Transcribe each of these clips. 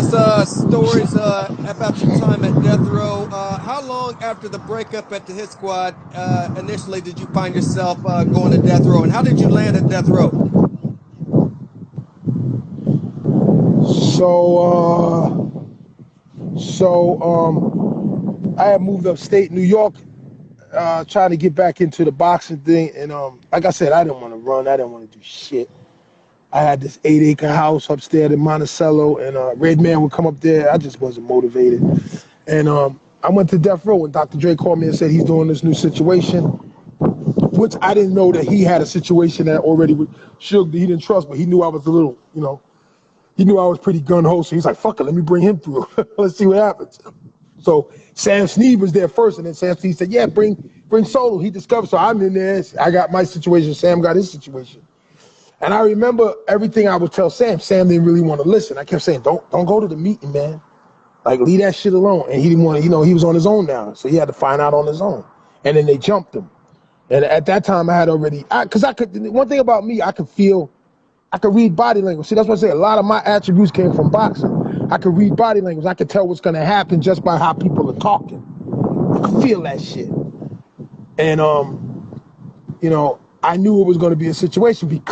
Stories about your time at death row. How long after the breakup at the hit squad initially did you find yourself going to death row, and how did you land at death row? So, I had moved upstate New York, trying to get back into the boxing thing. And like I said, I didn't want to run. I didn't want to do shit. I had this 8-acre house upstairs in Monticello, and Red Man would come up there. I just wasn't motivated. And I went to death row, and Dr. Dre called me and said he's doing this new situation, which I didn't know that he had a situation that already shook that he didn't trust, but he knew I was a little, he knew I was pretty gun-ho, so he's like, fuck it, let me bring him through. Let's see what happens. So Sam Snead was there first, and then Sam Snead said, yeah, bring Solo. He discovered, so I'm in there. I got my situation. Sam got his situation. And I remember everything I would tell Sam. Sam didn't really want to listen. I kept saying, don't go to the meeting, man. Like, leave that shit alone. And he didn't want to, he was on his own now. So he had to find out on his own. And then they jumped him. And at that time I had already, one thing about me, I could read body language. See, that's what I say. A lot of my attributes came from boxing. I could read body language. I could tell what's going to happen just by how people are talking. I could feel that shit. And, I knew it was going to be a situation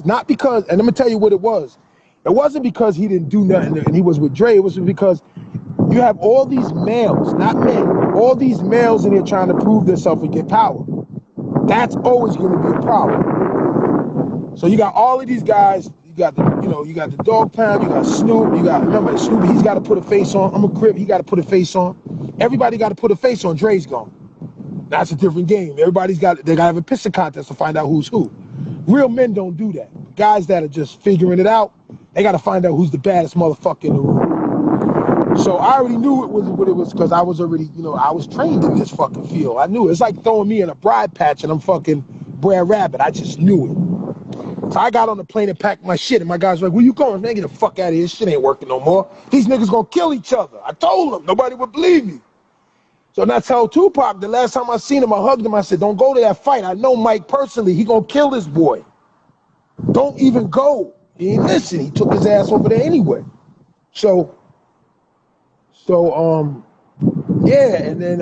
not because, and I'm going to tell you what it was. It wasn't because he didn't do nothing and he was with Dre. It was because you have all these males, not men, all these males in here trying to prove themselves and get power. That's always going to be a problem. So you got all of these guys. You got the Dog Pound. You got Snoop. Remember Snoop. He's got to put a face on. I'm a Crip. He got to put a face on. Everybody got to put a face on. Dre's gone. That's a different game. They got to have a pissing contest to find out who's who. Real men don't do that. Guys that are just figuring it out, they got to find out who's the baddest motherfucker in the room. So I already knew it was what it was because I was already, I was trained in this fucking field. I knew it. It's like throwing me in a bride patch and I'm fucking Brer Rabbit. I just knew it. So I got on the plane and packed my shit, and my guys were like, where you going? Man, get the fuck out of here. This shit ain't working no more. These niggas gonna kill each other. I told them. Nobody would believe me. So and I told Tupac, the last time I seen him, I hugged him. I said, don't go to that fight. I know Mike personally. He gonna kill this boy. Don't even go. He ain't listen. He took his ass over there anyway. So yeah, and then,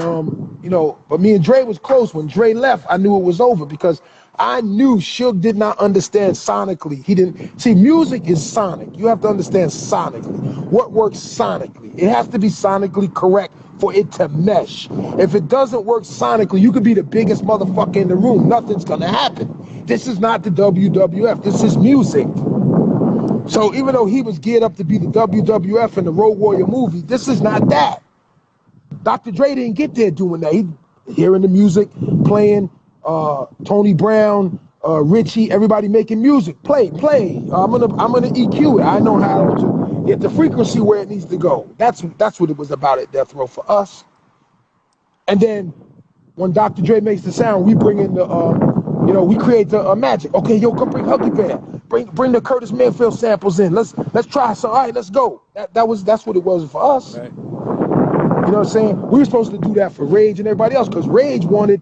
but me and Dre was close. When Dre left, I knew it was over because I knew Suge did not understand sonically. He didn't, see, music is sonic. You have to understand sonically. What works sonically? It has to be sonically correct for it to mesh. If it doesn't work sonically, you could be the biggest motherfucker in the room. Nothing's gonna happen. This is not the WWF. This is music. So even though he was geared up to be the WWF in the Road Warrior movie, this is not that. Dr. Dre didn't get there doing that. He hearing the music, playing Tony Brown, Richie, everybody making music. Play. I'm gonna EQ it. I know how to get the frequency where it needs to go. That's what it was about at Death Row for us. And then when Dr. Dre makes the sound, we bring in the we create the magic. Okay, yo, come bring Huggy Bear. Bring the Curtis Mayfield samples in. Let's try some. All right, let's go. That's what it was for us. Right. You know what I'm saying? We were supposed to do that for Rage and everybody else because Rage wanted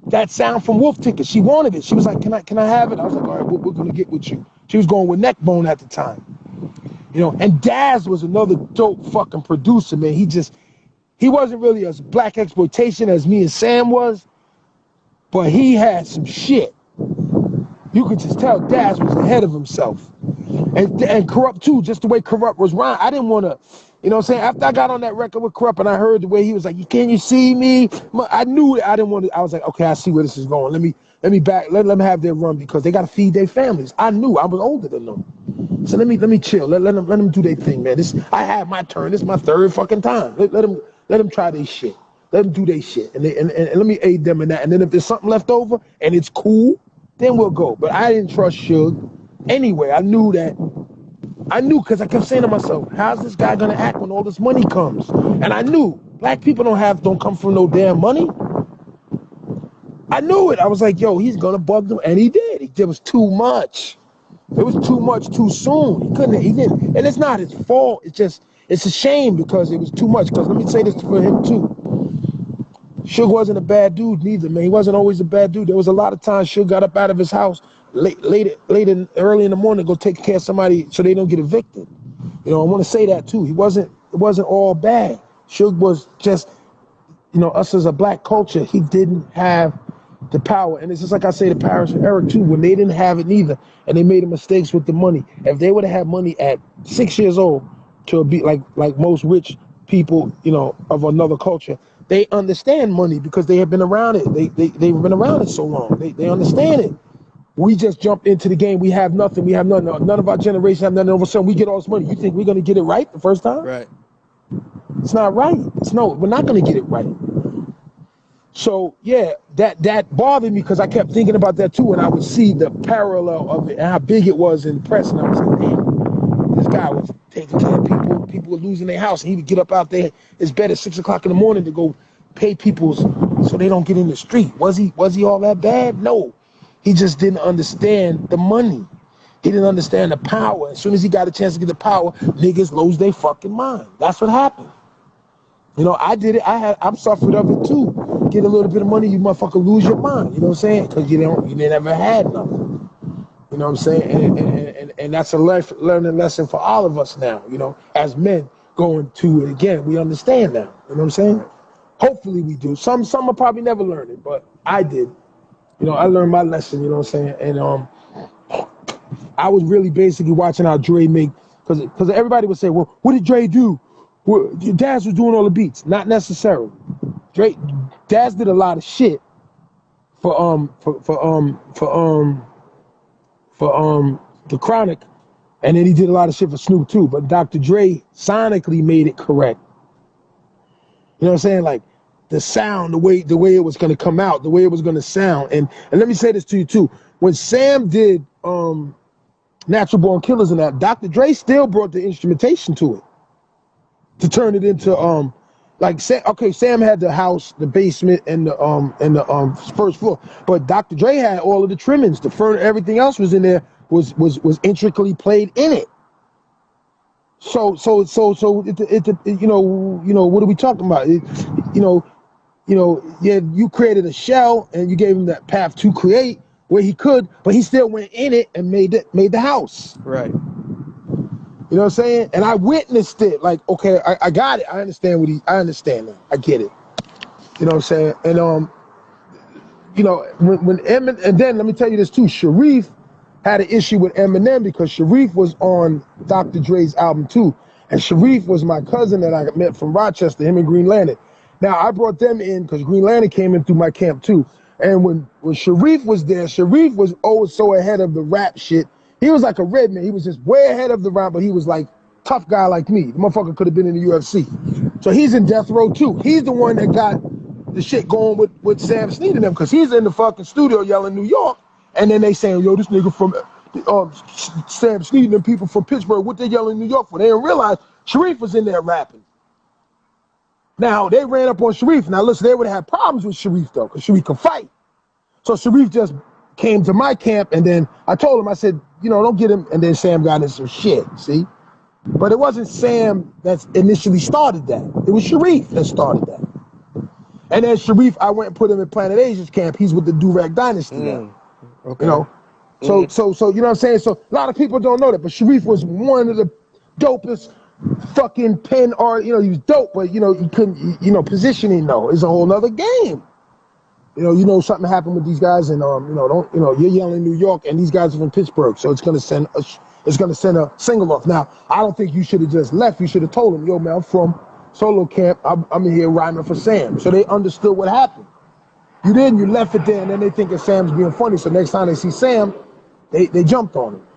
that sound from Wolf Ticket. She wanted it. She was like, can I have it? I was like, all right, we're gonna get with you. She was going with Neckbone at the time. And Daz was another dope fucking producer, man. He wasn't really as black exploitation as me and Sam was, but he had some shit. You could just tell Daz was ahead of himself. And Corrupt too, just the way Corrupt was rhyme. I didn't want to, after I got on that record with Corrupt and I heard the way he was like, can you see me? I knew it. I didn't want to, I was like, okay, I see where this is going. Let them have their run because they got to feed their families. I knew I was older than them. So let me chill. Let them do their thing, man. I had my turn. This is my third fucking time. Let them try their shit. Let them do their shit. And let me aid them in that. And then if there's something left over and it's cool, then we'll go. But I didn't trust Suge. Anyway, I knew because I kept saying to myself, how's this guy gonna act when all this money comes? And I knew black people don't come from no damn money. I knew it. I was like, yo, he's gonna bug them, and he did. It was too much. It was too much too soon. He didn't. And it's not his fault. It's a shame because it was too much. Because let me say this for him too. Suge wasn't a bad dude neither, man. He wasn't always a bad dude. There was a lot of times Suge got up out of his house early in the morning, go take care of somebody so they don't get evicted. You know, I want to say that too. It wasn't all bad. Suge was just, you know, us as a black culture, he didn't have the power. And it's just like I say to Paris and Eric too, when they didn't have it neither, and they made the mistakes with the money. If they would have had money at 6 years old to be like most rich people, you know, of another culture, they understand money because they have been around it. They've been around it so long. They understand it. We just jumped into the game. We have nothing. We have nothing. None of our generation have nothing. All of a sudden, we get all this money. You think we're going to get it right the first time? Right. It's not right. We're not going to get it right. So yeah, that bothered me because I kept thinking about that too, and I would see the parallel of it and how big it was in the press, and I was like, damn, this guy was taking care of people. People were losing their house, and he would get up out there his bed at 6 o'clock in the morning to go pay people's so they don't get in the street. Was he all that bad? No. He just didn't understand the money. He didn't understand the power. As soon as he got a chance to get the power, niggas lose their fucking mind. That's what happened. You know, I did it. I'm suffered of it too. Get a little bit of money, you motherfucker lose your mind. You know what I'm saying? Because you never had nothing. You know what I'm saying? And that's a learning lesson for all of us now. You know, as men going to it again, we understand now. You know what I'm saying? Hopefully we do. Some will probably never learn it, but I did. You know, I learned my lesson, you know what I'm saying? And I was really basically watching how Dre make, because everybody would say, well, what did Dre do? Well, Daz was doing all the beats. Not necessarily. Daz did a lot of shit for the Chronic, and then he did a lot of shit for Snoop too. But Dr. Dre sonically made it correct. You know what I'm saying? Like, the sound, the way it was going to come out, the way it was going to sound. And let me say this to you too. When Sam did Natural Born Killers and that, Dr. Dre still brought the instrumentation to it to turn it into Sam had the house, the basement, and the first floor, but Dr. Dre had all of the trimmings, the furniture, everything else was in there was intricately played in it. So you know what are we talking about? You created a shell and you gave him that path to create where he could, but he still went in it and made the house. Right. You know what I'm saying? And I witnessed it. Like, okay, I got it. I understand I understand that. I get it. You know what I'm saying? And you know, when Eminem, and then let me tell you this too, Sharif had an issue with Eminem because Sharif was on Dr. Dre's album too. And Sharif was my cousin that I met from Rochester, him and Green Lantern. Now, I brought them in because Green Lantern came in through my camp too. And when Sharif was there, Sharif was always so ahead of the rap shit. He was like a red man. He was just way ahead of the rap, but he was like tough guy like me. The motherfucker could have been in the UFC. So he's in death row too. He's the one that got the shit going with Sam Snead and them because he's in the fucking studio yelling New York. And then they saying, yo, this nigga from Sam Snead and them people from Pittsburgh, what they yelling New York for? They didn't realize Sharif was in there rapping. Now, they ran up on Sharif. Now, listen, they would have had problems with Sharif, though, because Sharif could fight. So Sharif just came to my camp, and then I told him, I said, you know, don't get him. And then Sam got into some shit, see? But it wasn't Sam that initially started that. It was Sharif that started that. And then Sharif, I went and put him in Planet Asia's camp. He's with the Durag Dynasty now. Okay. You know? So you know what I'm saying? So a lot of people don't know that, but Sharif was one of the dopest fucking pen art. You know, he was dope, but you know, he couldn't, you know, positioning though is a whole nother game. You know something happened with these guys, and you're yelling New York, and these guys are from Pittsburgh, so it's gonna send a single off. Now, I don't think you should have just left. You should have told them, yo, man, I'm from Solo Camp. I'm in here rhyming for Sam, so they understood what happened. You didn't. You left it there, and then they think that Sam's being funny. So next time they see Sam, they jumped on him.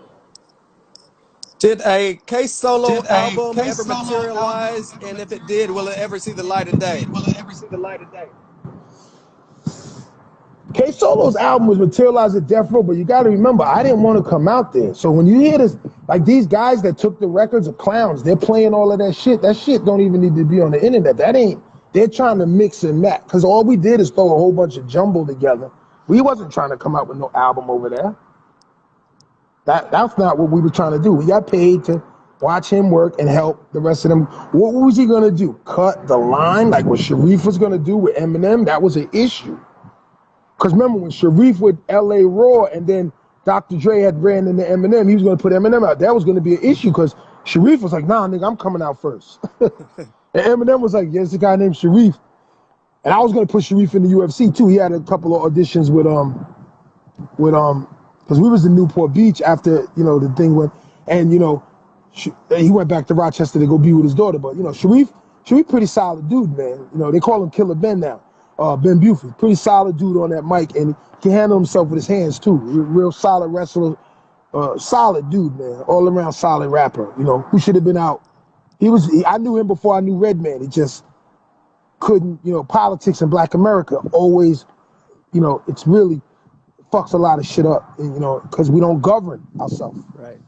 Did a K Solo album ever materialize? And if it did, will it ever see the light of day? K Solo's album was materialized at Death Row, but you got to remember, I didn't want to come out there. So when you hear this, like these guys that took the records are clowns. They're playing all of that shit. That shit don't even need to be on the internet. They're trying to mix and match, because all we did is throw a whole bunch of jumble together. We wasn't trying to come out with no album over there. That's not what we were trying to do. We got paid to watch him work and help the rest of them. What was he gonna do? Cut the line like what Sharif was gonna do with Eminem? That was an issue. Because remember when Sharif with L.A. Raw and then Dr. Dre had ran into Eminem, he was gonna put Eminem out. That was gonna be an issue because Sharif was like, nah, nigga, I'm coming out first. And Eminem was like, yeah, there's a guy named Sharif. And I was gonna put Sharif in the UFC too. He had a couple of auditions because we was in Newport Beach after, you know, the thing went, and, you know, he went back to Rochester to go be with his daughter. But, you know, Sharif pretty solid dude, man. You know, they call him Killer Ben now, Ben Buford. Pretty solid dude on that mic, and he can handle himself with his hands too. Real solid wrestler, solid dude, man. All around solid rapper, you know, who should have been out. I knew him before I knew Redman. He just couldn't, you know, politics in Black America always, you know, it's really fucks a lot of shit up, you know, because we don't govern ourselves. Right.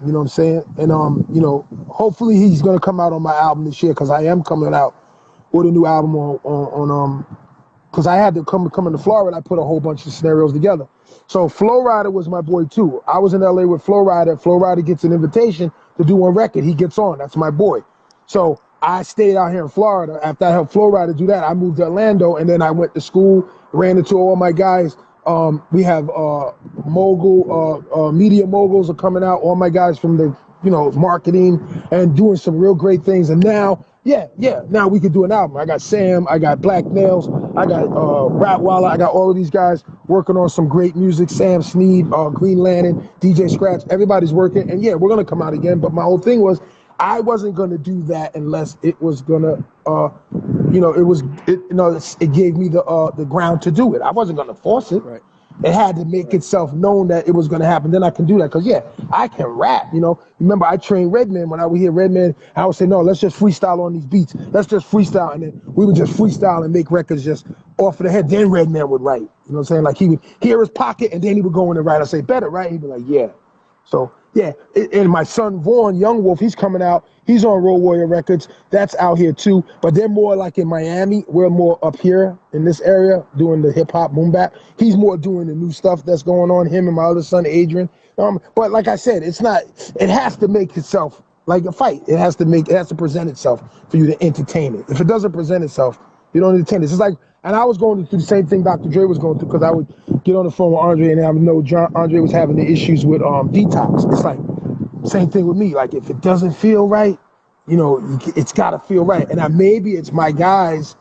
You know what I'm saying? And you know, hopefully he's gonna come out on my album this year, because I am coming out with a new album on because I had to come to Florida. I put a whole bunch of scenarios together. So Flo Rida was my boy too. I was in LA with Flo Rida. Flo Rida gets an invitation to do one record. He gets on. That's my boy. So I stayed out here in Florida. After I helped Flo Rida do that, I moved to Orlando, and then I went to school, ran into all my guys. We have media moguls are coming out. All my guys from the, you know, marketing and doing some real great things. And now, now we could do an album. I got Sam, I got Black Nails, I got Ratwalla, I got all of these guys working on some great music. Sam Sneed, Green Lantern, DJ Scratch, everybody's working. And yeah, we're gonna come out again. But my whole thing was, I wasn't gonna do that unless it was gonna, you know, it gave me the ground to do it. I wasn't gonna force it. Right. It had to make itself known that it was gonna happen. Then I can do that, because yeah, I can rap. You know, remember I trained Redman. When I would hear Redman, I would say, no, let's just freestyle on these beats. Let's just freestyle, and then we would just freestyle and make records just off of the head. Then Redman would write. You know what I'm saying? Like, he would hear his pocket, and then he would go in and write. I say, better, right? He'd be like, yeah. So yeah, and my son Vaughn, Young Wolf, he's coming out. He's on Road Warrior Records. That's out here too. But they're more like in Miami. We're more up here in this area doing the hip hop boom bap. He's more doing the new stuff that's going on. Him and my other son Adrian. But like I said, it's not. It has to make itself like a fight. It has to present itself for you to entertain it. If it doesn't present itself, you don't entertain it. It's like, and I was going through the same thing Dr. Dre was going through, because I would get on the phone with Andre, and I would know Andre was having the issues with detox. It's like, same thing with me. Like, if it doesn't feel right, you know, it's got to feel right. And maybe it's my guys,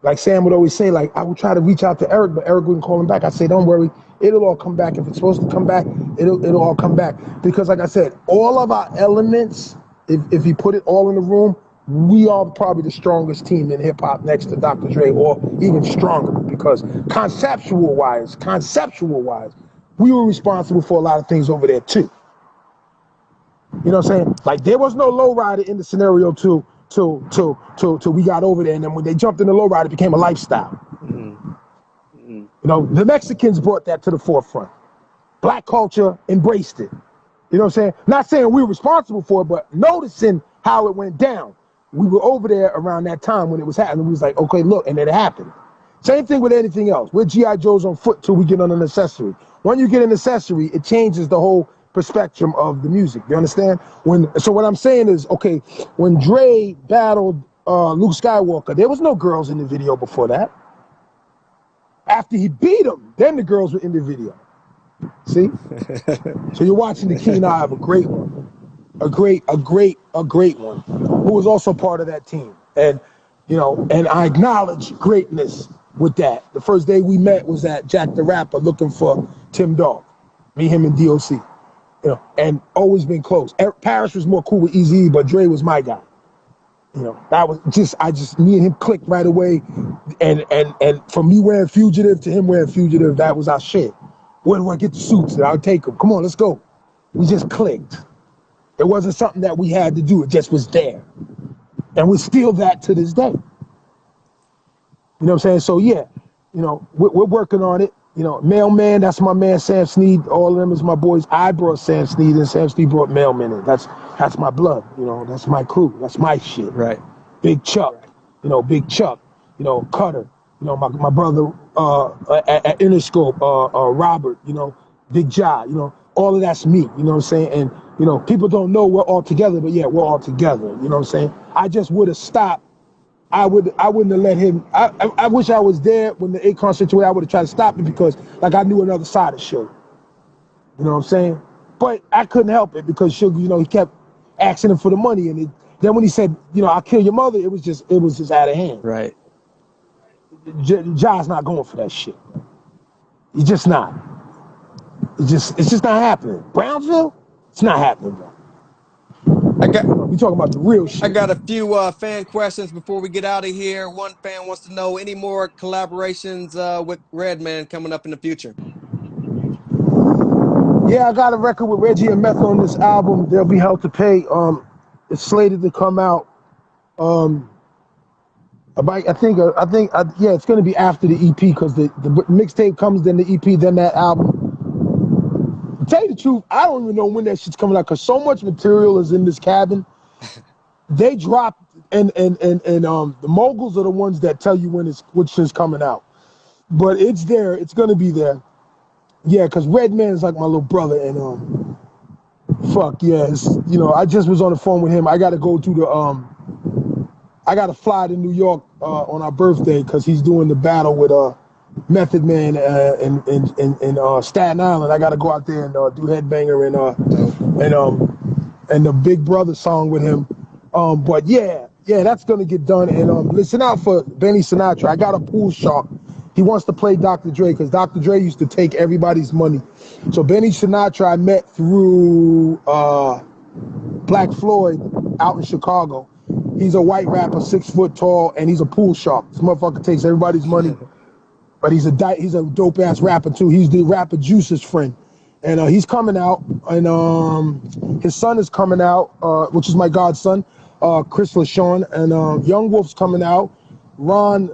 like Sam would always say, like, I would try to reach out to Eric, but Eric wouldn't call him back. I say, don't worry, it'll all come back. If it's supposed to come back, it'll all come back. Because like I said, all of our elements, if you put it all in the room, we are probably the strongest team in hip hop next to Dr. Dre, or even stronger, because conceptual wise, we were responsible for a lot of things over there too. You know what I'm saying? Like, there was no lowrider in the scenario till we got over there, and then when they jumped in the lowrider, it became a lifestyle. Mm-hmm. Mm-hmm. You know, the Mexicans brought that to the forefront. Black culture embraced it. You know what I'm saying? Not saying we were responsible for it, but noticing how it went down. We were over there around that time when it was happening. We was like, okay, look, and then it happened. Same thing with anything else. We're G.I. Joes on foot till we get on an accessory. When you get an accessory, it changes the whole perspective of the music. You understand? So what I'm saying is, okay, when Dre battled Luke Skywalker, there was no girls in the video before that. After he beat him, then the girls were in the video. See? So you're watching the keen eye of a great one. A great one, who was also part of that team. And, you know, and I acknowledge greatness with that. The first day we met was at Jack the Rapper looking for Tim Dog. Me, him, and DOC. You know, and always been close. Paris was more cool with Eazy, but Dre was my guy. You know, that was me and him clicked right away. And from me wearing Fugitive to him wearing Fugitive, that was our shit. Where do I get the suits? I'll take them. Come on, let's go. We just clicked. It wasn't something that we had to do. It just was there. And we're still that to this day. You know what I'm saying? So, yeah, you know, we're working on it. You know, Mailman, that's my man, Sam Sneed. All of them is my boys. I brought Sam Sneed, and Sam Sneed brought Mailman in. That's my blood. You know, that's my crew. That's my shit. Right. Big Chuck. You know, Big Chuck. You know, Cutter. You know, my brother at Interscope, Robert. You know, Big Ja. You know, all of that's me. You know what I'm saying? And you know, people don't know we're all together, but yeah, we're all together. You know what I'm saying? I just would have stopped. I wouldn't have let him. I wish I was there when the Akon situation. I would have tried to stop it, because like I knew another side of Suge. You know what I'm saying? But I couldn't help it, because Suge, you know, he kept asking him for the money. And then when he said, you know, I'll kill your mother, it was just out of hand. Right. Ja's not going for that shit. He's just not. It's just not happening. Brownsville, it's not happening, bro. We talking about the real shit. I got a few fan questions before we get out of here. One fan wants to know any more collaborations with Redman coming up in the future. Yeah, I got a record with Reggie and Meth on this album. They'll be held to pay. It's slated to come out. I think, yeah, it's gonna be after the EP because the mixtape comes, then the EP, then that album. To tell you the truth, I don't even know when that shit's coming out because so much material is in this cabin. They drop and the moguls are the ones that tell you which is coming out. But it's there. It's gonna be there. Yeah, because Redman's like my little brother, and fuck yes, you know, I just was on the phone with him. I got to go to I got to fly to New York on our birthday because he's doing the battle with Method Man in Staten Island. I got to go out there and do Headbanger and the Big Brother song with him. But yeah, that's gonna get done. And listen out for Benny Sinatra. I got a pool shark. He wants to play Dr. Dre because Dr. Dre used to take everybody's money. So Benny Sinatra I met through Black Floyd out in Chicago. He's a white rapper, 6 foot tall, and he's a pool shark. This motherfucker takes everybody's money, but he's a dope ass rapper too. He's the rapper Juice's friend, and he's coming out, and his son is coming out, which is my godson, Chris LaShawn, and Young Wolf's coming out. Ron,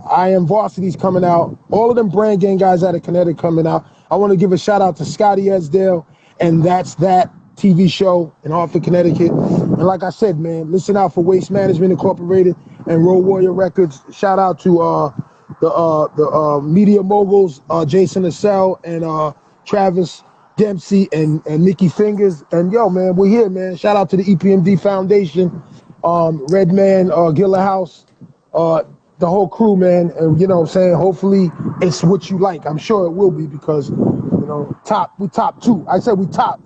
I Am Varsity's coming out. All of them Brand Gang guys out of Connecticut coming out. I want to give a shout out to Scotty Esdale and That's That TV show in Hartford, Connecticut. And like I said, man, listen out for Waste Management Incorporated and Road Warrior Records. Shout out to the media moguls, Jason Assell and Travis Dempsey and Nikki Fingers. And yo, man, we're here, man. Shout out to the EPMD Foundation, Redman, Gilla House, the whole crew, man. And you know what I'm saying? Hopefully it's what you like. I'm sure it will be because, you know, we top two. I said we top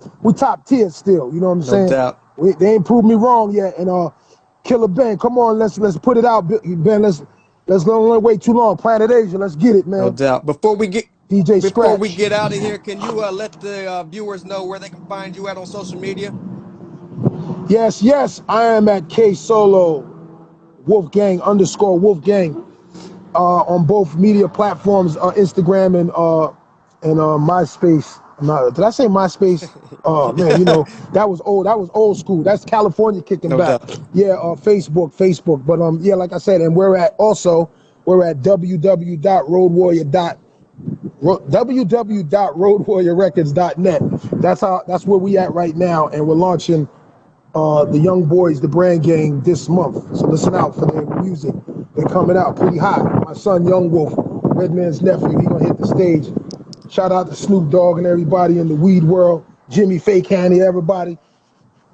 tier still. You know what I'm saying? No doubt. They ain't proved me wrong yet. And Killer Ben, come on, let's put it out, Ben. Let's don't wait too long. Planet Asia, let's get it, man. No doubt. Before we get out of here, can you let the viewers know where they can find you at on social media? Yes, I am at K Solo Wolfgang _Wolfgang on both media platforms, Instagram and MySpace. Did I say MySpace? Oh man, you know that was old school. That's California kicking back. Doubt. Yeah, Facebook. But yeah, like I said, and we're at www.roadwarriorrecords.net. That's where we at right now, and we're launching the Young Boys, the Brand Gang, this month. So listen out for their music. They're coming out pretty hot. My son Young Wolf, Redman's nephew, he gonna hit the stage. Shout out to Snoop Dogg and everybody in the weed world, Jimmy Fake Handy, everybody.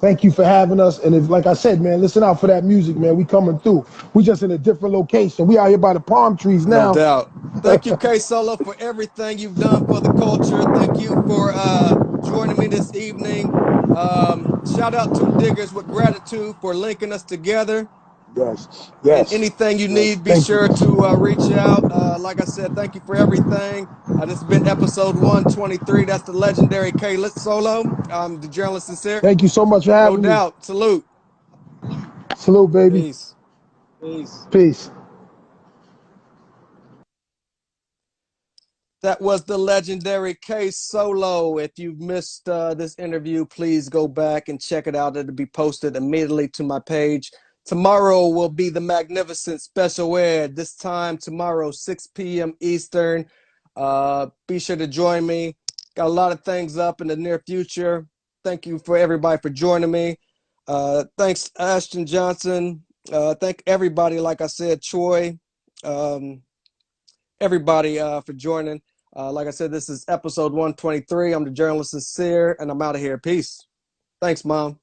Thank you for having us. And like I said, man, listen out for that music, man. We coming through. We just in a different location. We out here by the palm trees now. No doubt. Thank you, K Solo, for everything you've done for the culture. Thank you for joining me this evening. Shout out to Diggers with Gratitude for linking us together. Yes. And anything you need, be sure to reach out. Like I said, thank you for everything. This has been episode 123. That's the legendary K Solo. I'm the journalist Sin-seer. Thank you so much for having me. No doubt. Salute. Salute, baby. Peace. That was the legendary K Solo. If you've missed this interview, please go back and check it out. It'll be posted immediately to my page. Tomorrow will be the magnificent special ed. This time tomorrow, 6 p.m. Eastern. Be sure to join me. Got a lot of things up in the near future. Thank you for everybody for joining me. Thanks, Ashton Johnson. Thank everybody, like I said, Troy, everybody for joining. Like I said, this is episode 123. I'm the journalist Sin-seer, and I'm out of here. Peace. Thanks, Mom.